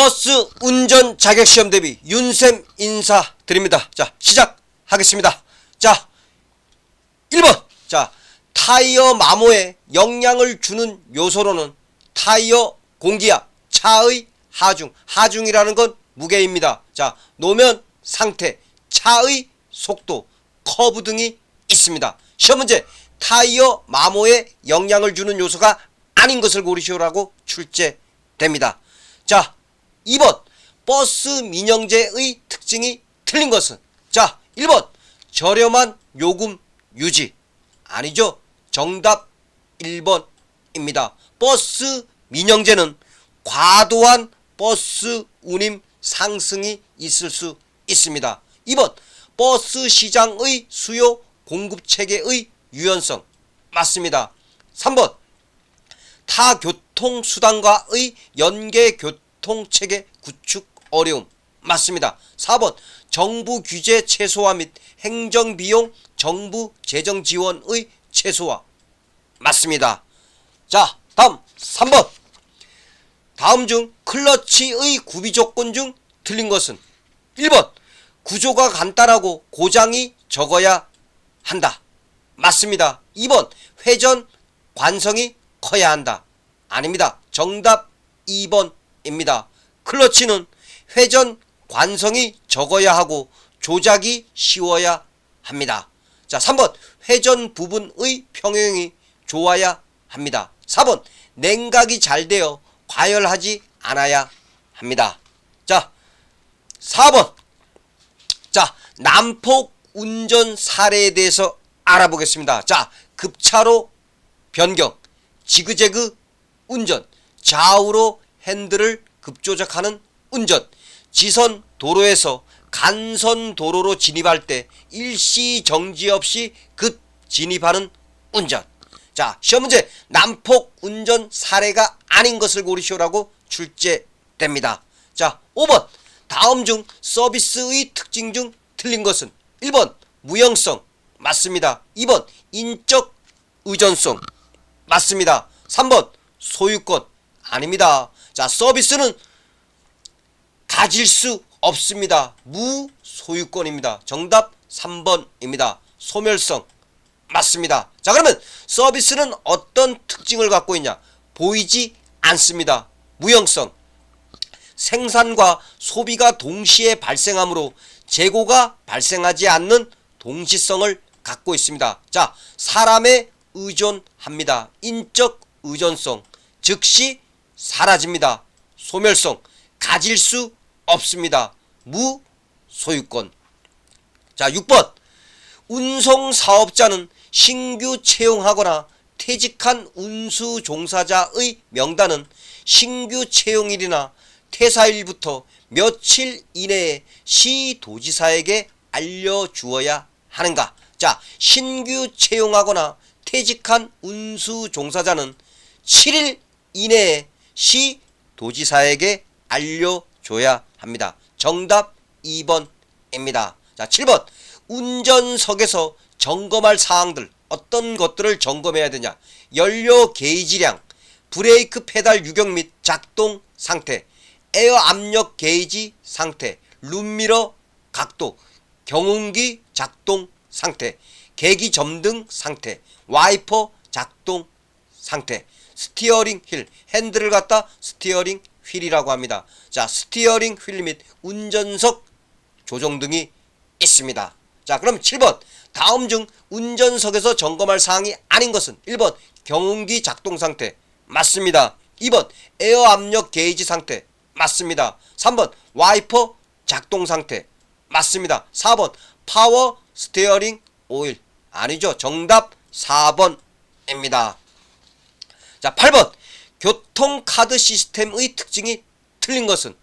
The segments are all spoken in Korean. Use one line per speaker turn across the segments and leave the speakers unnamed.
버스 운전 자격시험 대비 윤쌤 인사드립니다. 자, 시작하겠습니다. 자, 1번. 자, 타이어 마모에 영향을 주는 요소로는 타이어 공기압, 차의 하중이라는 건 무게입니다. 자, 노면 상태, 차의 속도, 커브 등이 있습니다. 시험 문제, 타이어 마모에 영향을 주는 요소가 아닌 것을 고르시오라고 출제됩니다. 자, 2번. 버스 민영제의 특징이 틀린 것은? 자, 1번. 저렴한 요금 유지. 아니죠. 정답 1번입니다. 버스 민영제는 과도한 버스 운임 상승이 있을 수 있습니다. 2번. 버스 시장의 수요 공급 체계의 유연성. 맞습니다. 3번. 타 교통수단과의 연계 교통체계 구축 어려움. 맞습니다. 4번. 정부 규제 최소화 및 행정비용 정부 재정 지원의 최소화. 맞습니다. 자, 다음 3번. 다음 중 클러치의 구비조건 중 틀린 것은? 1번. 구조가 간단하고 고장이 적어야 한다. 맞습니다. 2번. 회전 관성이 커야 한다. 아닙니다. 정답 2번입니다. 클러치는 회전 관성이 적어야 하고 조작이 쉬워야 합니다. 자, 3번. 회전 부분의 평형이 좋아야 합니다. 4번. 냉각이 잘 되어 과열하지 않아야 합니다. 자, 4번. 자, 난폭 운전 사례에 대해서 알아보겠습니다. 자, 급차로 변경, 지그재그 운전, 좌우로 핸들을 급조작하는 운전, 지선 도로에서 간선 도로로 진입할 때 일시 정지 없이 급 진입하는 운전. 자, 시험 문제, 난폭 운전 사례가 아닌 것을 고르시오라고 출제됩니다. 자, 5번. 다음 중 서비스의 특징 중 틀린 것은? 1번. 무형성. 맞습니다. 2번. 인적 의존성. 맞습니다. 3번. 소유권. 아닙니다. 자, 서비스는 가질 수 없습니다. 무소유권입니다. 정답 3번입니다. 소멸성. 맞습니다. 자, 그러면 서비스는 어떤 특징을 갖고 있냐? 보이지 않습니다. 무형성. 생산과 소비가 동시에 발생하므로 재고가 발생하지 않는 동시성을 갖고 있습니다. 자, 사람에 의존합니다. 인적 의존성. 즉시 사라집니다. 소멸성. 가질 수 없습니다. 무소유권. 자, 6번. 운송사업자는 신규 채용하거나 퇴직한 운수 종사자의 명단은 신규 채용일이나 퇴사일부터 며칠 이내에 시도지사에게 알려주어야 하는가? 자, 신규 채용하거나 퇴직한 운수 종사자는 7일 이내에 시도지사에게 알려줘야 합니다. 정답 2번입니다. 자, 7번. 운전석에서 점검할 사항들, 어떤 것들을 점검해야 되냐? 연료 게이지량, 브레이크 페달 유격 및 작동 상태, 에어 압력 게이지 상태, 룸미러 각도, 경운기 작동 상태, 계기 점등 상태, 와이퍼 작동 상태, 스티어링 휠, 핸들을 갖다 스티어링 휠이라고 합니다. 자, 스티어링 휠 및 운전석 조종 등이 있습니다. 자, 그럼 7번. 다음 중 운전석에서 점검할 사항이 아닌 것은? 1번. 경운기 작동 상태. 맞습니다. 2번. 에어 압력 게이지 상태. 맞습니다. 3번. 와이퍼 작동 상태. 맞습니다. 4번. 파워 스티어링 오일. 아니죠. 정답 4번입니다. 자, 8번. 교통카드 시스템의 특징이 틀린 것은?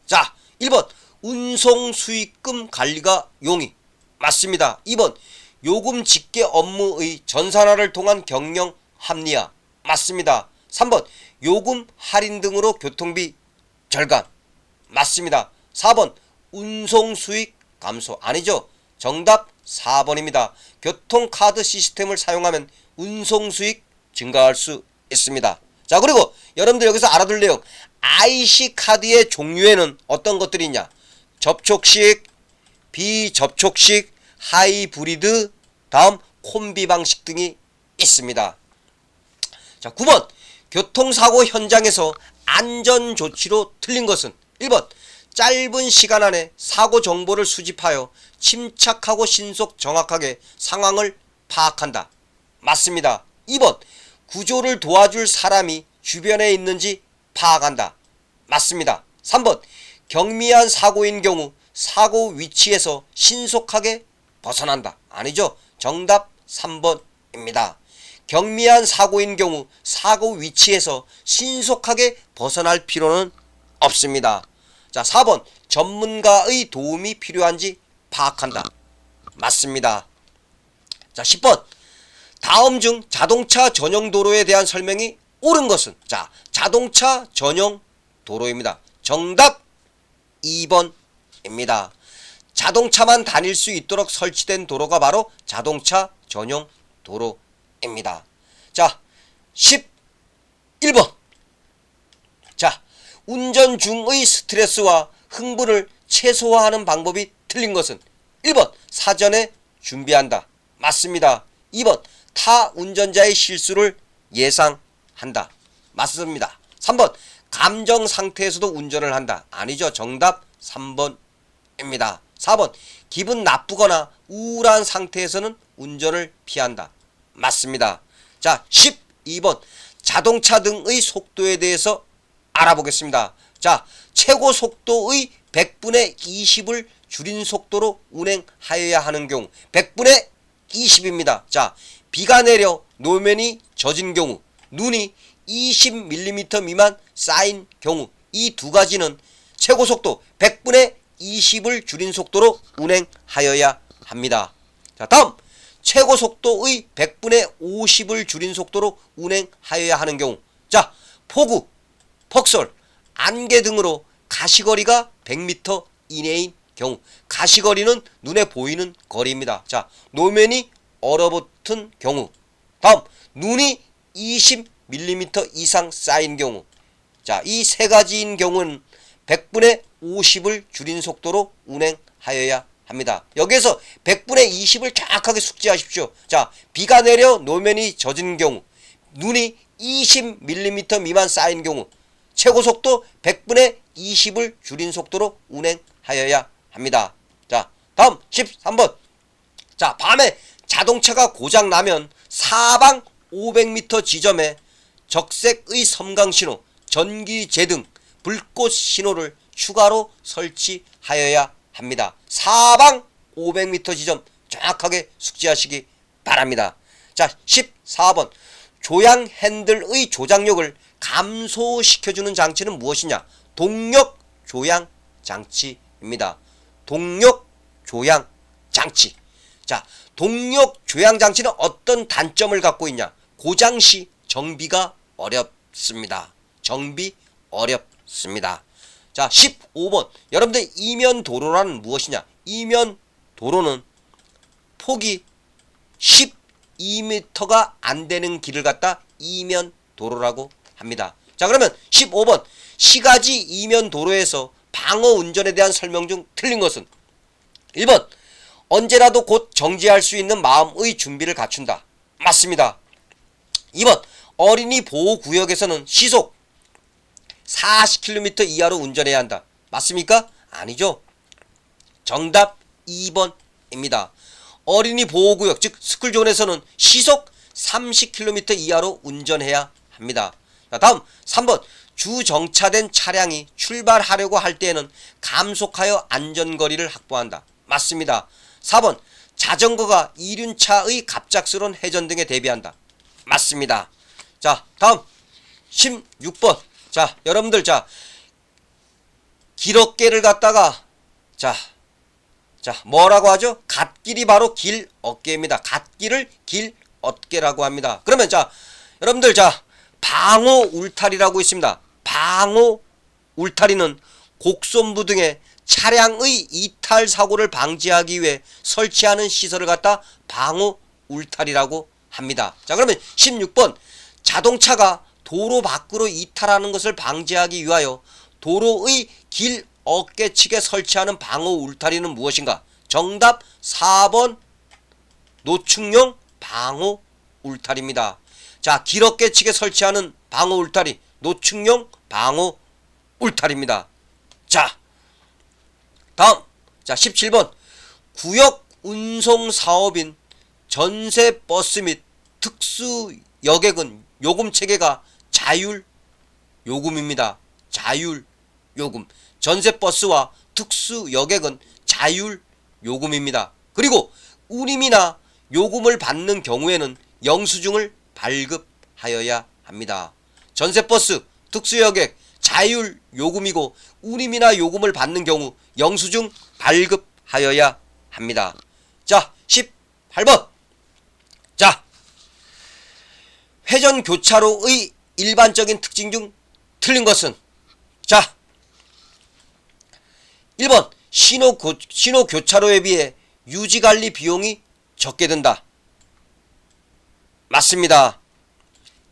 자, 1번. 운송 수익금 관리가 용이. 맞습니다. 2번. 요금 집계 업무의 전산화를 통한 경영 합리화. 맞습니다. 3번. 요금 할인 등으로 교통비 절감. 맞습니다. 4번. 운송 수익 감소. 아니죠. 정답 4번입니다. 교통카드 시스템을 사용하면 운송 수익 증가할 수 있습니다. 자, 그리고 여러분들 여기서 알아둘 내용, IC 카드의 종류에는 어떤 것들이 있냐? 접촉식, 비접촉식, 하이브리드, 다음 콤비 방식 등이 있습니다. 자, 9번 교통사고 현장에서 안전조치로 틀린 것은 1번 짧은 시간 안에 사고 정보를 수집하여 침착하고 신속 정확하게 상황을 파악한다. 맞습니다. 2번 구조를 도와줄 사람이 주변에 있는지 파악한다. 맞습니다. 3번 경미한 사고인 경우 사고 위치에서 신속하게 벗어난다. 아니죠. 정답 3번입니다. 경미한 사고인 경우 사고 위치에서 신속하게 벗어날 필요는 없습니다. 자, 4번 전문가의 도움이 필요한지 파악한다. 맞습니다. 자, 10번 다음 중 자동차 전용 도로에 대한 설명이 옳은 것은? 자, 자동차 전용 도로입니다. 정답 2번입니다. 자동차만 다닐 수 있도록 설치된 도로가 바로 자동차 전용 도로입니다. 자, 11번. 자, 운전 중의 스트레스와 흥분을 최소화하는 방법이 틀린 것은? 1번 사전에 준비한다. 맞습니다. 2번 타 운전자의 실수를 예상한다. 맞습니다. 3번 감정 상태에서도 운전을 한다. 아니죠. 정답 3번입니다. 4번 기분 나쁘거나 우울한 상태에서는 운전을 피한다. 맞습니다. 자, 12번 자동차 등의 속도에 대해서 알아보겠습니다. 자, 최고 속도의 100분의 20을 줄인 속도로 운행하여야 하는 경우 100분의 20입니다. 자, 비가 내려 노면이 젖은 경우, 눈이 20mm 미만 쌓인 경우, 이 두 가지는 최고 속도 100분의 20을 줄인 속도로 운행하여야 합니다. 자, 다음 최고 속도의 100분의 50을 줄인 속도로 운행하여야 하는 경우, 자, 폭우, 폭설, 안개 등으로 가시거리가 100m 이내인 경우, 가시거리는 눈에 보이는 거리입니다. 자, 노면이 얼어붙은 경우, 다음 눈이 20mm 이상 쌓인 경우, 자, 이 세 가지인 경우는 100분의 50을 줄인 속도로 운행하여야 합니다. 여기에서 100분의 20을 정확하게 숙지하십시오. 자, 비가 내려 노면이 젖은 경우, 눈이 20mm 미만 쌓인 경우, 최고 속도 100분의 20을 줄인 속도로 운행하여야 합니다. 자, 다음 13번. 자, 밤에 자동차가 고장 나면 사방 500m 지점에 적색의 섬광신호, 전기제등, 불꽃 신호를 추가로 설치하여야 합니다. 사방 500m 지점 정확하게 숙지하시기 바랍니다. 자, 14번 조향 핸들의 조작력을 감소시켜주는 장치는 무엇이냐? 동력 조향 장치입니다. 동력 조향 장치. 자, 동력 조향 장치는 어떤 단점을 갖고 있냐? 고장 시 정비가 어렵습니다. 정비 어렵습니다. 자, 15번. 여러분들 이면 도로란 무엇이냐? 이면 도로는 폭이 12m가 안 되는 길을 갖다 이면 도로라고 합니다. 자, 그러면 15번. 시가지 이면 도로에서 방어 운전에 대한 설명 중 틀린 것은? 1번. 언제라도 곧 정지할 수 있는 마음의 준비를 갖춘다. 맞습니다. 2번. 어린이 보호구역에서는 시속 40km 이하로 운전해야 한다. 맞습니까? 아니죠. 정답 2번입니다. 어린이 보호구역 즉 스쿨존에서는 시속 30km 이하로 운전해야 합니다. 자, 다음 3번 주정차된 차량이 출발하려고 할 때에는 감속하여 안전거리를 확보한다. 맞습니다. 4번 자전거가 이륜차의 갑작스러운 회전 등에 대비한다. 맞습니다. 자, 다음 16번. 자, 여러분들, 자, 길 어깨를 갖다가 자, 뭐라고 하죠? 갓길이 바로 길 어깨입니다. 갓길을 길 어깨라고 합니다. 그러면 자, 여러분들, 자, 방호 울타리라고 있습니다. 방호 울타리는 곡선부 등의 차량의 이탈 사고를 방지하기 위해 설치하는 시설을 갖다 방호 울타리라고 합니다. 자, 그러면 16번 자동차가 도로 밖으로 이탈하는 것을 방지하기 위하여 도로의 길 어깨측에 설치하는 방어 울타리는 무엇인가? 정답 4번 노축용 방어 울타리입니다. 자, 길 어깨측에 설치하는 방어 울타리, 노축용 방어 울타리입니다. 자, 다음. 자, 17번. 구역 운송 사업인 전세 버스 및 특수 여객은 요금 체계가 자율 요금입니다. 자율 요금. 전세 버스와 특수 여객은 자율 요금입니다. 그리고 운임이나 요금을 받는 경우에는 영수증을 발급하여야 합니다. 전세 버스, 특수 여객 자율 요금이고 운임이나 요금을 받는 경우 영수증 발급하여야 합니다. 자, 18번. 자, 회전 교차로의 일반적인 특징 중 틀린 것은? 자, 1번 신호 교차로에 비해 유지관리 비용이 적게 든다. 맞습니다.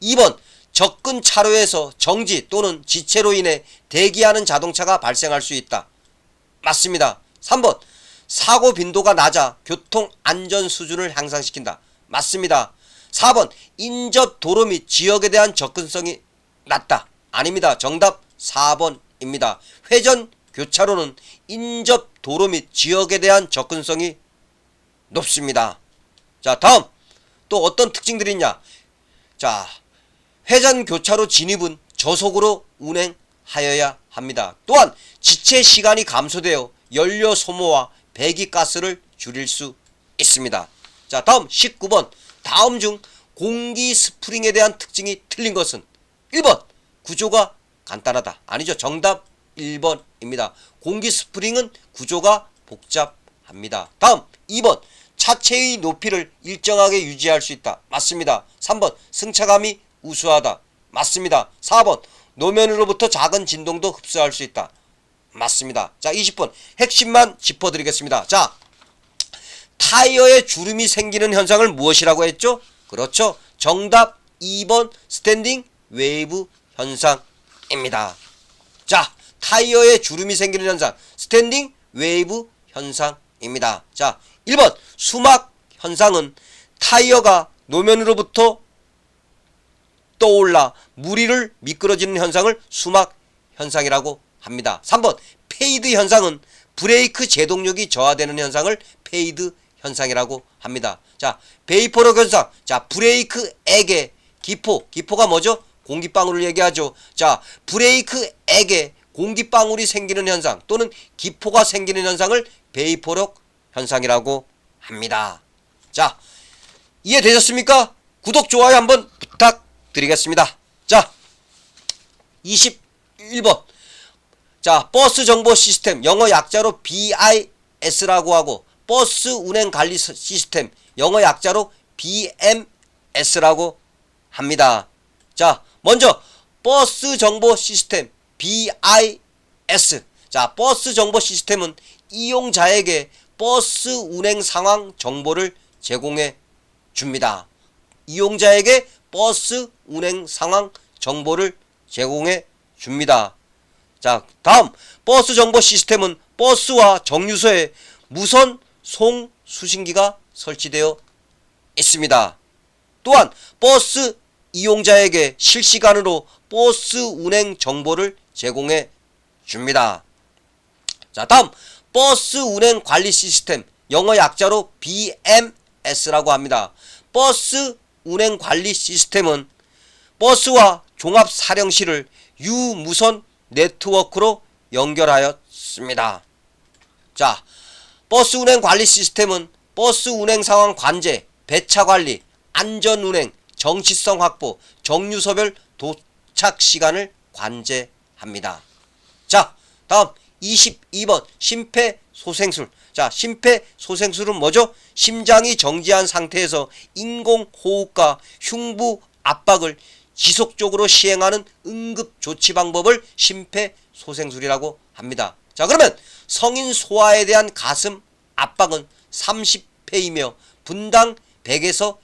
2번 접근 차로에서 정지 또는 지체로 인해 대기하는 자동차가 발생할 수 있다. 맞습니다. 3번 사고 빈도가 낮아 교통 안전 수준을 향상시킨다. 맞습니다. 4번 인접 도로 및 지역에 대한 접근성이 낮다. 아닙니다. 정답 4번입니다. 회전 교차로는 인접 도로 및 지역에 대한 접근성이 높습니다. 자, 다음 또 어떤 특징들이 있냐? 자, 회전 교차로 진입은 저속으로 운행하여야 합니다. 또한 지체 시간이 감소되어 연료 소모와 배기가스를 줄일 수 있습니다. 자, 다음 19번. 다음 중 공기 스프링에 대한 특징이 틀린 것은? 1번 구조가 간단하다. 아니죠. 정답 1번입니다. 공기 스프링은 구조가 복잡합니다. 다음 2번 차체의 높이를 일정하게 유지할 수 있다. 맞습니다. 3번 승차감이 우수하다. 맞습니다. 4번 노면으로부터 작은 진동도 흡수할 수 있다. 맞습니다. 자, 20번 핵심만 짚어드리겠습니다. 자, 타이어에 주름이 생기는 현상을 무엇이라고 했죠? 그렇죠. 정답 2번 스탠딩 웨이브 현상입니다. 자, 타이어에 주름이 생기는 현상 스탠딩 웨이브 현상입니다. 자, 1번 수막 현상은 타이어가 노면으로부터 떠올라 무리를 미끄러지는 현상을 수막 현상이라고 합니다. 3번 페이드 현상은 브레이크 제동력이 저하되는 현상을 페이드 현상이라고 합니다. 자, 베이퍼럭 현상. 자, 브레이크액에 기포가 뭐죠? 공기방울을 얘기하죠. 자, 브레이크액에 공기방울이 생기는 현상 또는 기포가 생기는 현상을 베이퍼럭 현상이라고 합니다. 자, 이해되셨습니까? 구독, 좋아요 한번 부탁드리겠습니다. 자, 21번. 자, 버스 정보 시스템, 영어 약자로 BIS라고 하고, 버스 운행 관리 시스템, 영어 약자로 BMS라고 합니다. 자, 먼저 버스 정보 시스템 BIS. 자, 버스 정보 시스템은 이용자에게 버스 운행 상황 정보를 제공해 줍니다. 이용자에게 버스 운행 상황 정보를 제공해 줍니다. 자, 다음 버스 정보 시스템은 버스와 정류소에 무선 송수신기가 설치되어 있습니다. 또한 버스 이용자에게 실시간으로 버스 운행 정보를 제공해 줍니다. 자, 다음 버스 운행 관리 시스템, 영어 약자로 BMS라고 합니다. 버스 운행 관리 시스템은 버스와 종합사령실을 유무선 네트워크로 연결하였습니다. 자, 버스 운행 관리 시스템은 버스 운행 상황 관제, 배차 관리, 안전 운행, 정시성 확보, 정류소별 도착 시간을 관제합니다. 자, 다음 22번 심폐소생술. 자, 심폐소생술은 뭐죠? 심장이 정지한 상태에서 인공호흡과 흉부 압박을 지속적으로 시행하는 응급조치 방법을 심폐소생술이라고 합니다. 자, 그러면 성인 소아에 대한 가슴 압박은 30회이며 분당 100에서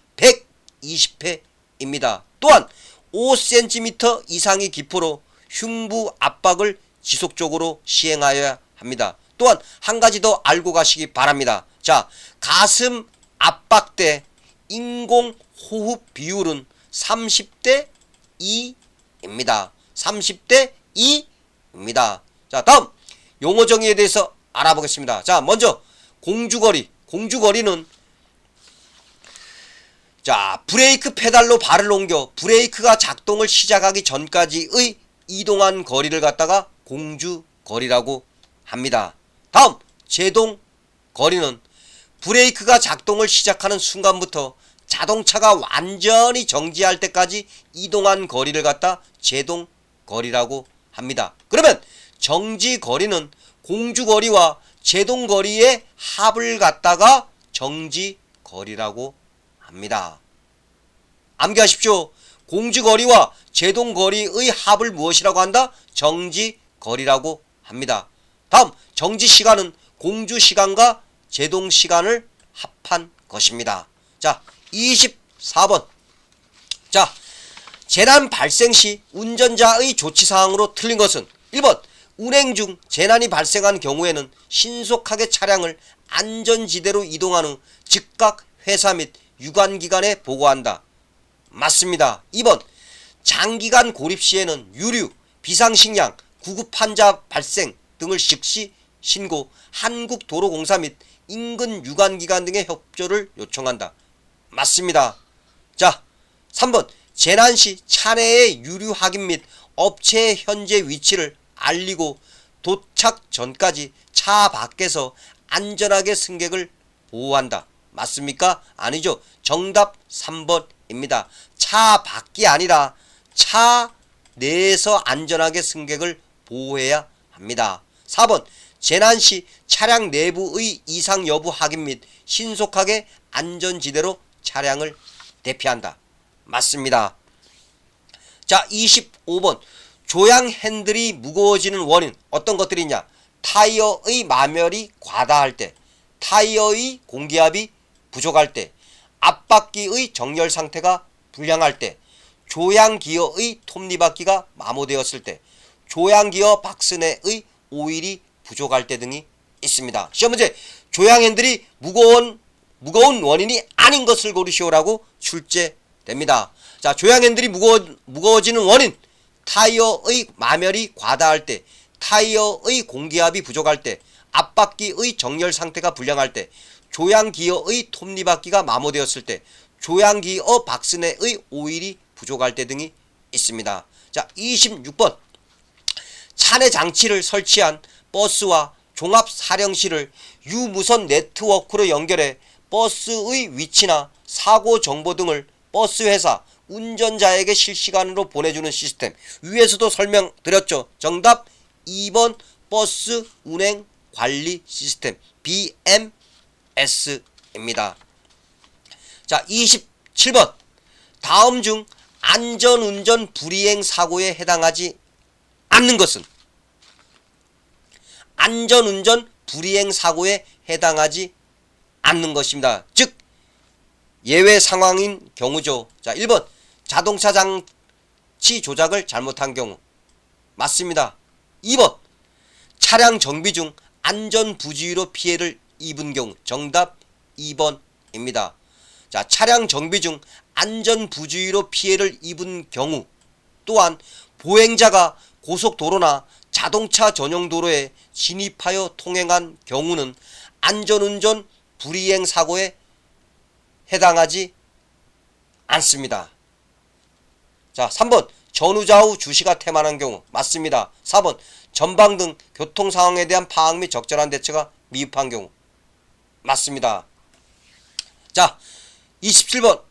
120회입니다. 또한 5cm 이상의 기포로 흉부 압박을 지속적으로 시행하여야 합니다. 또한 한 가지 더 알고 가시기 바랍니다. 자, 가슴 압박대 인공호흡 비율은 30대 2입니다. 30대 2입니다. 자, 다음 용어 정의에 대해서 알아보겠습니다. 자, 먼저 공주거리. 공주거리는 자, 브레이크 페달로 발을 옮겨 브레이크가 작동을 시작하기 전까지의 이동한 거리를 갖다가 공주거리라고 합니다. 다음 제동 거리는 브레이크가 작동을 시작하는 순간부터 자동차가 완전히 정지할 때까지 이동한 거리를 갖다 제동 거리라고 합니다. 그러면 정지 거리는 공주 거리와 제동 거리의 합을 갖다가 정지 거리라고 합니다. 암기하십시오. 공주 거리와 제동 거리의 합을 무엇이라고 한다? 정지 거리라고 합니다. 다음 정지 시간은 공주 시간과 제동 시간을 합한 것입니다. 자, 24번. 자, 재난 발생 시 운전자의 조치사항으로 틀린 것은 1번 운행 중 재난이 발생한 경우에는 신속하게 차량을 안전지대로 이동한 후 즉각 회사 및 유관기관에 보고한다. 맞습니다. 2번 장기간 고립 시에는 유류, 비상식량, 구급환자 발생 등을 즉시 신고 한국도로공사 및 인근 유관기관 등의 협조를 요청한다. 맞습니다. 자, 3번 재난시 차내의 유류 확인 및 업체의 현재 위치를 알리고 도착 전까지 차 밖에서 안전하게 승객을 보호한다. 맞습니까? 아니죠. 정답 3번입니다. 차 밖이 아니라 차 내에서 안전하게 승객을 보호해야 합니다. 4번 재난시 차량 내부의 이상 여부 확인 및 신속하게 안전지대로 차량을 대피한다. 맞습니다. 자, 25번 조향 핸들이 무거워지는 원인 어떤 것들이 있냐? 타이어의 마멸이 과다할 때, 타이어의 공기압이 부족할 때, 앞바퀴의 정렬 상태가 불량할 때, 조향기어의 톱니바퀴가 마모되었을 때, 조향기어 박스내의 오일이 부족할 때 등이 있습니다. 시험 문제 조향 핸들이 무거운 원인이 아닌 것을 고르시오라고 출제됩니다. 자, 조향 핸들이 무거워지는 원인 타이어의 마멸이 과다할 때, 타이어의 공기압이 부족할 때, 앞바퀴의 정렬 상태가 불량할 때, 조향기어의 톱니바퀴가 마모되었을 때, 조향기어 박스내의 오일이 부족할 때 등이 있습니다. 자, 26번 차내 장치를 설치한 버스와 종합사령실을 유무선 네트워크로 연결해 버스의 위치나 사고 정보 등을 버스 회사 운전자에게 실시간으로 보내주는 시스템. 위에서도 설명드렸죠. 정답 2번 버스 운행 관리 시스템 BMS입니다. 자, 27번 다음 중 안전운전 불이행 사고에 해당하지 않는 것은 안전운전 불이행 사고에 해당하지 않는 것입니다. 즉 예외 상황인 경우죠. 자, 1번 자동차 장치 조작을 잘못한 경우. 맞습니다. 2번 차량 정비 중 안전 부주의로 피해를 입은 경우. 정답 2번입니다. 자, 차량 정비 중 안전 부주의로 피해를 입은 경우, 또한 보행자가 고속도로나 자동차 전용 도로에 진입하여 통행한 경우는 안전운전 불이행 사고에 해당하지 않습니다. 자, 3번 전후좌우 주시가 태만한 경우. 맞습니다. 4번 전방 등 교통상황에 대한 파악 및 적절한 대처가 미흡한 경우. 맞습니다. 자, 27번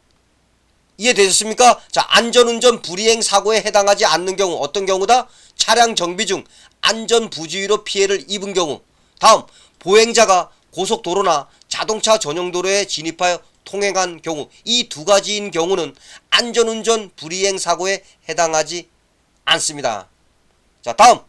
이해되셨습니까? 자, 안전운전 불이행 사고에 해당하지 않는 경우 어떤 경우다? 차량 정비 중 안전 부주의로 피해를 입은 경우. 다음 보행자가 고속도로나 자동차 전용 도로에 진입하여 통행한 경우. 이 두 가지인 경우는 안전운전 불이행 사고에 해당하지 않습니다. 자, 다음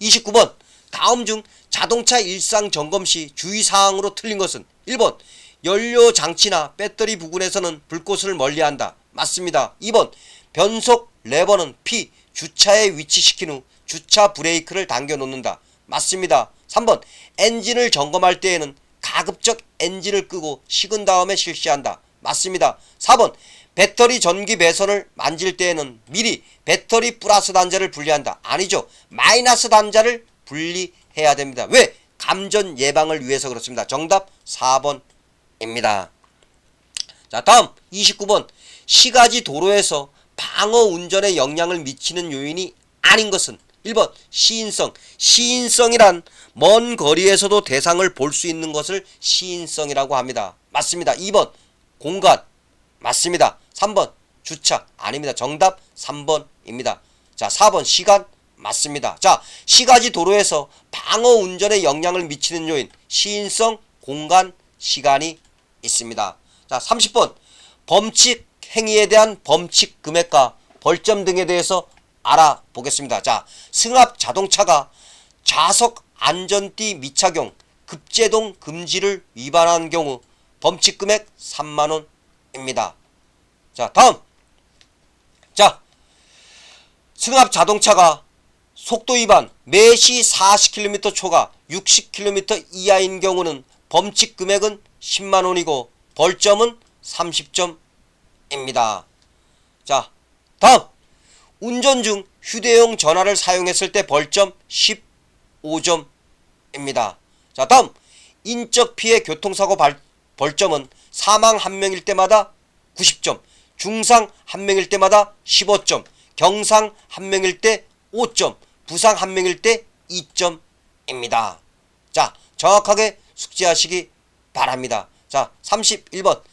29번 다음 중 자동차 일상 점검 시 주의사항으로 틀린 것은 1번 연료 장치나 배터리 부근에서는 불꽃을 멀리한다. 맞습니다. 2번 변속 레버는 P, 주차에 위치시킨 후 주차 브레이크를 당겨 놓는다. 맞습니다. 3번 엔진을 점검할 때에는 가급적 엔진을 끄고 식은 다음에 실시한다. 맞습니다. 4번 배터리 전기 배선을 만질 때에는 미리 배터리 플러스 단자를 분리한다. 아니죠. 마이너스 단자를 분리해야 됩니다. 왜? 감전 예방을 위해서 그렇습니다. 정답 4번입니다. 자, 다음 29번 시가지 도로에서 방어 운전에 영향을 미치는 요인이 아닌 것은 1번 시인성. 시인성이란 먼 거리에서도 대상을 볼 수 있는 것을 시인성이라고 합니다. 맞습니다. 2번 공간. 맞습니다. 3번 주차. 아닙니다. 정답 3번입니다. 자, 4번 시간. 맞습니다. 자, 시가지 도로에서 방어 운전에 영향을 미치는 요인 시인성, 공간, 시간이 있습니다. 자, 30번 범칙 행위에 대한 범칙 금액과 벌점 등에 대해서 알아보겠습니다. 자, 승합 자동차가 좌석 안전띠 미착용, 급제동 금지를 위반한 경우 범칙 금액 3만원입니다. 자, 다음. 자, 승합 자동차가 속도 위반 매시 40km 초과 60km 이하인 경우는 범칙 금액은 10만원이고 벌점은 30점입니다. 자, 다음. 운전 중 휴대용 전화를 사용했을 때 벌점 15점입니다. 자, 다음. 인적 피해 교통사고 벌점은 사망 1명일 때마다 90점, 중상 1명일 때마다 15점, 경상 1명일 때 5점, 부상 1명일 때 2점입니다. 자, 정확하게 숙지하시기 바랍니다. 자, 31번.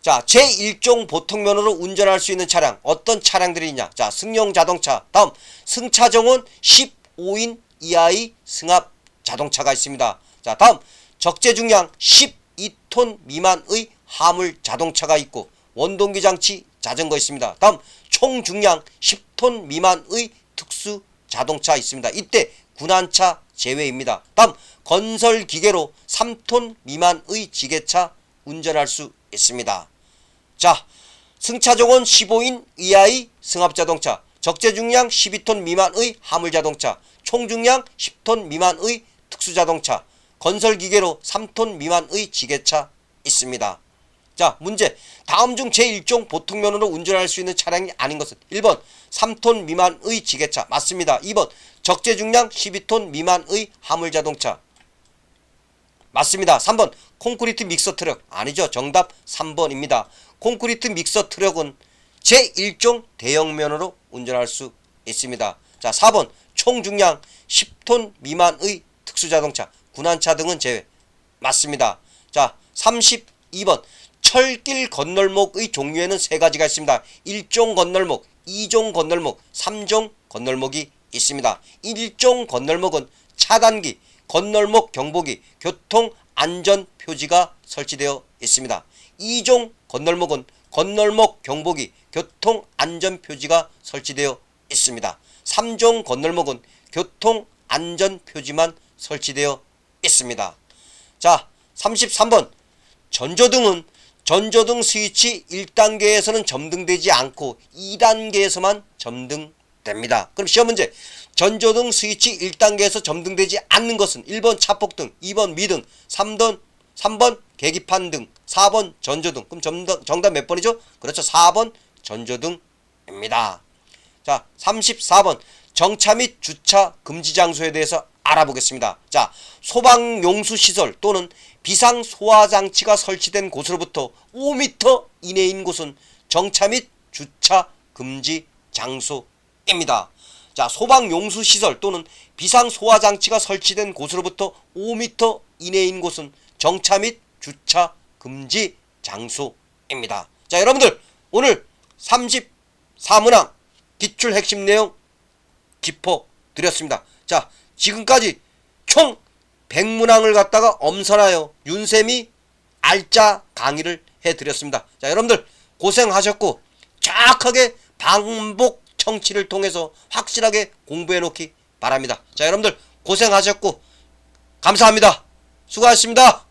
자, 제1종 보통면허로 운전할 수 있는 차량 어떤 차량들이 있냐. 자, 승용 자동차. 다음 승차정은 15인 이하의 승합 자동차가 있습니다. 자, 다음 적재 중량 12톤 미만의 화물 자동차가 있고 원동기 장치 자전거 있습니다. 다음 총 중량 10톤 미만의 특수 자동차 있습니다. 이때 군안차 제외입니다. 다음 건설 기계로 3톤 미만의 지게차 운전할 수 있습니다. 자, 승차종은 15인 이하의 승합자동차, 적재중량 12톤 미만의 화물자동차, 총중량 10톤 미만의 특수자동차, 건설기계로 3톤 미만의 지게차 있습니다. 자, 문제. 다음 중 제1종 보통면허로 운전할 수 있는 차량이 아닌 것은 1번 3톤 미만의 지게차. 맞습니다. 2번 적재중량 12톤 미만의 화물자동차. 맞습니다. 3번 콘크리트 믹서 트럭. 아니죠. 정답 3번입니다. 콘크리트 믹서 트럭은 제1종 대형면허로 운전할 수 있습니다. 자, 4번 총중량 10톤 미만의 특수자동차, 군안차 등은 제외. 맞습니다. 자, 32번 철길 건널목의 종류에는 세 가지가 있습니다. 1종 건널목, 2종 건널목, 3종 건널목이 있습니다. 1종 건널목은 차단기, 건널목 경보기, 교통 안전 표지가 설치되어 있습니다. 2종 건널목은 건널목 경보기, 교통 안전 표지가 설치되어 있습니다. 3종 건널목은 교통 안전 표지만 설치되어 있습니다. 자, 33번 전조등은 전조등 스위치 1단계에서는 점등되지 않고 2단계에서만 점등됩니다. 그럼 시험 문제. 전조등 스위치 1단계에서 점등되지 않는 것은 1번 차폭등, 2번 미등, 3번 계기판 등, 4번 전조등. 그럼 정답 몇 번이죠? 그렇죠. 4번 전조등입니다. 자, 34번 정차 및 주차 금지 장소에 대해서 알아보겠습니다. 자, 소방용수시설 또는 비상소화장치가 설치된 곳으로부터 5m 이내인 곳은 정차 및 주차 금지 장소입니다. 자, 소방용수시설 또는 비상소화장치가 설치된 곳으로부터 5m 이내인 곳은 정차 및 주차 금지 장소입니다. 자, 여러분들 오늘 34문항 기출 핵심 내용 짚어드렸습니다. 자, 지금까지 총 100문항을 갖다가 엄선하여 윤쌤이 알짜 강의를 해드렸습니다. 자, 여러분들 고생하셨고 정확하게 반복 청취를 통해서 확실하게 공부해 놓기 바랍니다. 자, 여러분들 고생하셨고 감사합니다. 수고하셨습니다.